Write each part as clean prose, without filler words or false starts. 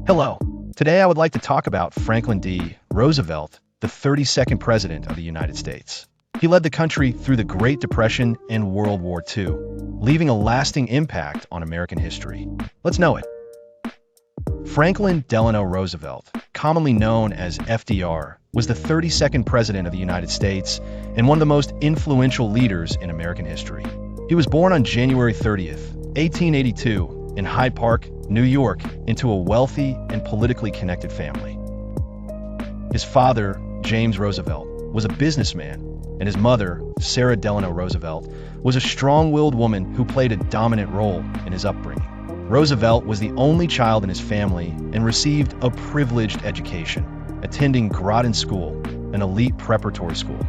Hello. Today I would like to talk about Franklin D. Roosevelt, the 32nd President of the United States. He led the country through the Great Depression and World War II, leaving a lasting impact on American history. Let's know it. Franklin Delano Roosevelt, commonly known as FDR, was the 32nd President of the United States and one of the most influential leaders in American history. He was born on January 30th, 1882, in Hyde Park, New York, into a wealthy and politically connected family. His father, James Roosevelt, was a businessman, and his mother, Sarah Delano Roosevelt, was a strong-willed woman who played a dominant role in his upbringing. Roosevelt was the only child in his family and received a privileged education, attending Groton School, an elite preparatory school.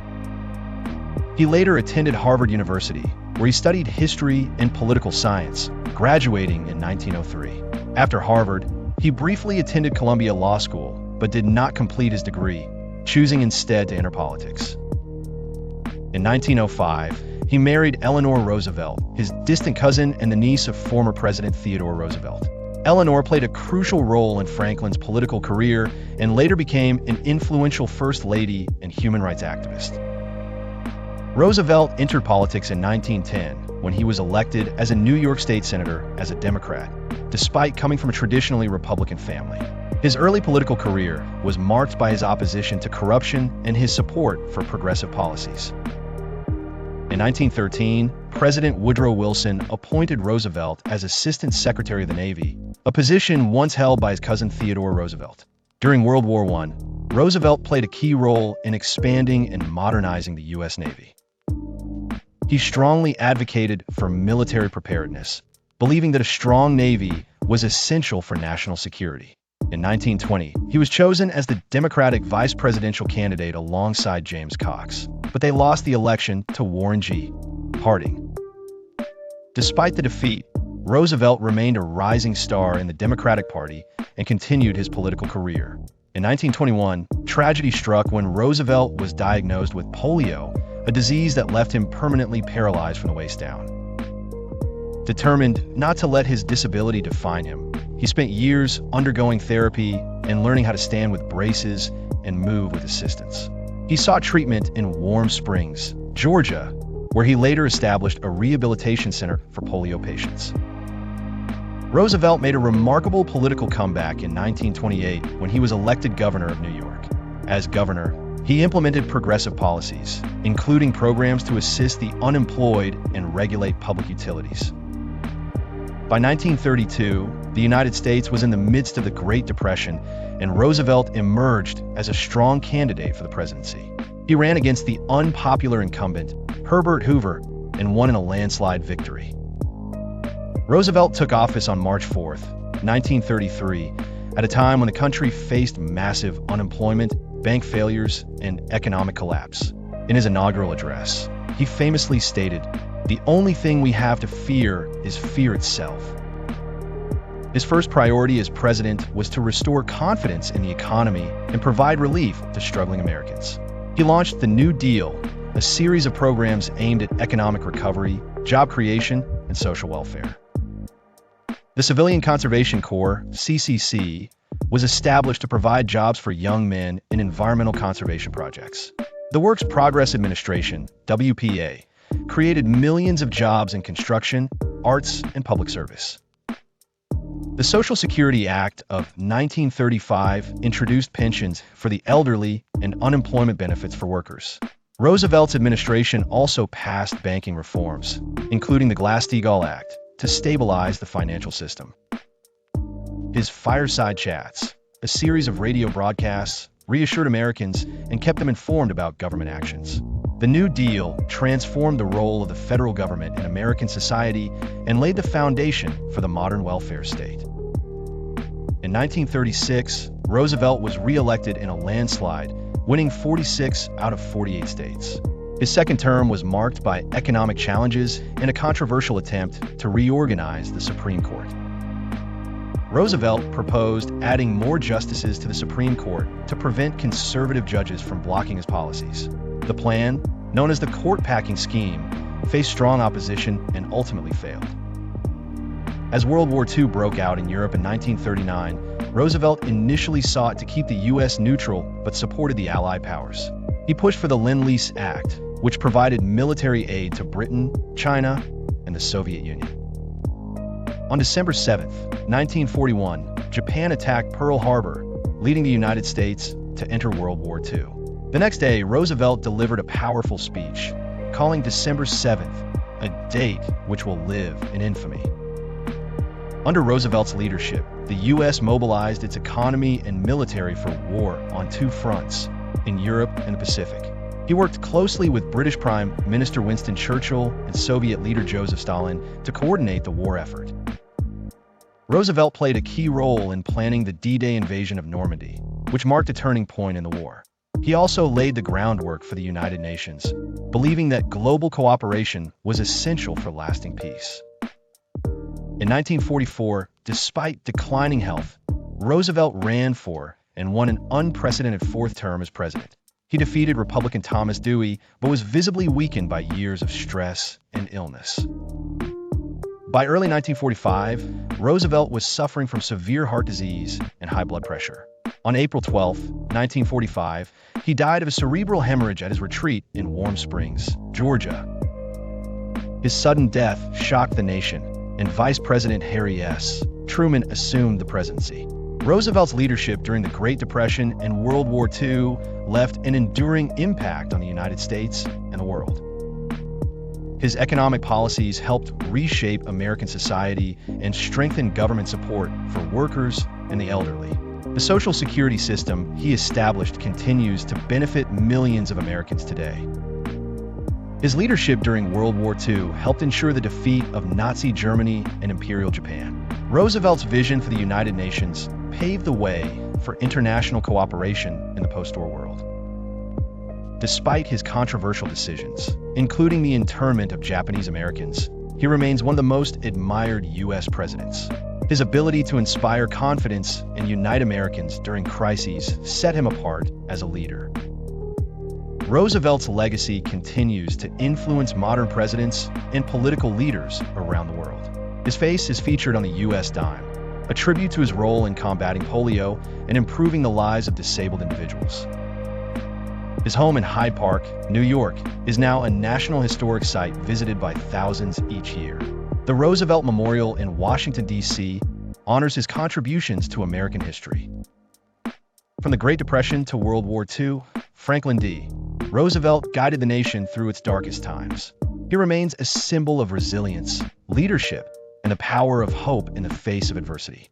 He later attended Harvard University, where he studied history and political science, graduating in 1903. After Harvard, he briefly attended Columbia Law School, but did not complete his degree, choosing instead to enter politics. In 1905, he married Eleanor Roosevelt, his distant cousin and the niece of former President Theodore Roosevelt. Eleanor played a crucial role in Franklin's political career and later became an influential First Lady and human rights activist. Roosevelt entered politics in 1910 when he was elected as a New York State Senator as a Democrat, despite coming from a traditionally Republican family. His early political career was marked by his opposition to corruption and his support for progressive policies. In 1913, President Woodrow Wilson appointed Roosevelt as Assistant Secretary of the Navy, a position once held by his cousin Theodore Roosevelt. During World War I, Roosevelt played a key role in expanding and modernizing the U.S. Navy. He strongly advocated for military preparedness, believing that a strong Navy was essential for national security. In 1920, he was chosen as the Democratic vice presidential candidate alongside James Cox, but they lost the election to Warren G. Harding. Despite the defeat, Roosevelt remained a rising star in the Democratic Party and continued his political career. In 1921, tragedy struck when Roosevelt was diagnosed with polio, a disease that left him permanently paralyzed from the waist down. Determined not to let his disability define him, he spent years undergoing therapy and learning how to stand with braces and move with assistance. He sought treatment in Warm Springs, Georgia, where he later established a rehabilitation center for polio patients. Roosevelt made a remarkable political comeback in 1928 when he was elected governor of New York. As governor, he implemented progressive policies, including programs to assist the unemployed and regulate public utilities. By 1932, the United States was in the midst of the Great Depression, and Roosevelt emerged as a strong candidate for the presidency. He ran against the unpopular incumbent, Herbert Hoover, and won in a landslide victory. Roosevelt took office on March 4, 1933, at a time when the country faced massive unemployment, bank failures, and economic collapse. In his inaugural address, he famously stated, "The only thing we have to fear is fear itself." His first priority as president was to restore confidence in the economy and provide relief to struggling Americans. He launched the New Deal, a series of programs aimed at economic recovery, job creation, and social welfare. The Civilian Conservation Corps, CCC, was established to provide jobs for young men in environmental conservation projects. The Works Progress Administration, WPA, created millions of jobs in construction, arts, and public service. The Social Security Act of 1935 introduced pensions for the elderly and unemployment benefits for workers. Roosevelt's administration also passed banking reforms, including the Glass-Steagall Act, to stabilize the financial system. His fireside chats, a series of radio broadcasts, reassured Americans and kept them informed about government actions. The New Deal transformed the role of the federal government in American society and laid the foundation for the modern welfare state. In 1936, Roosevelt was re-elected in a landslide, winning 46 out of 48 states. His second term was marked by economic challenges and a controversial attempt to reorganize the Supreme Court. Roosevelt proposed adding more justices to the Supreme Court to prevent conservative judges from blocking his policies. The plan, known as the court packing scheme, faced strong opposition and ultimately failed. As World War II broke out in Europe in 1939, Roosevelt initially sought to keep the U.S. neutral but supported the Allied powers. He pushed for the Lend-Lease Act, which provided military aid to Britain, China, and the Soviet Union. On December 7, 1941, Japan attacked Pearl Harbor, leading the United States to enter World War II. The next day, Roosevelt delivered a powerful speech, calling December 7th a date which will live in infamy. Under Roosevelt's leadership, the U.S. mobilized its economy and military for war on two fronts, in Europe and the Pacific. He worked closely with British Prime Minister Winston Churchill and Soviet leader Joseph Stalin to coordinate the war effort. Roosevelt played a key role in planning the D-Day invasion of Normandy, which marked a turning point in the war. He also laid the groundwork for the United Nations, believing that global cooperation was essential for lasting peace. In 1944, despite declining health, Roosevelt ran for and won an unprecedented fourth term as president. He defeated Republican Thomas Dewey, but was visibly weakened by years of stress and illness. By early 1945, Roosevelt was suffering from severe heart disease and high blood pressure. On April 12, 1945, he died of a cerebral hemorrhage at his retreat in Warm Springs, Georgia. His sudden death shocked the nation, and Vice President Harry S. Truman assumed the presidency. Roosevelt's leadership during the Great Depression and World War II left an enduring impact on the United States and the world. His economic policies helped reshape American society and strengthen government support for workers and the elderly. The Social Security system he established continues to benefit millions of Americans today. His leadership during World War II helped ensure the defeat of Nazi Germany and Imperial Japan. Roosevelt's vision for the United Nations paved the way for international cooperation in the post-war world. Despite his controversial decisions, including the internment of Japanese Americans, he remains one of the most admired U.S. presidents. His ability to inspire confidence and unite Americans during crises set him apart as a leader. Roosevelt's legacy continues to influence modern presidents and political leaders around the world. His face is featured on the U.S. dime, a tribute to his role in combating polio and improving the lives of disabled individuals. His home in Hyde Park, New York, is now a National Historic Site visited by thousands each year. The Roosevelt Memorial in Washington, D.C. honors his contributions to American history. From the Great Depression to World War II, Franklin D. Roosevelt guided the nation through its darkest times. He remains a symbol of resilience, leadership, and the power of hope in the face of adversity.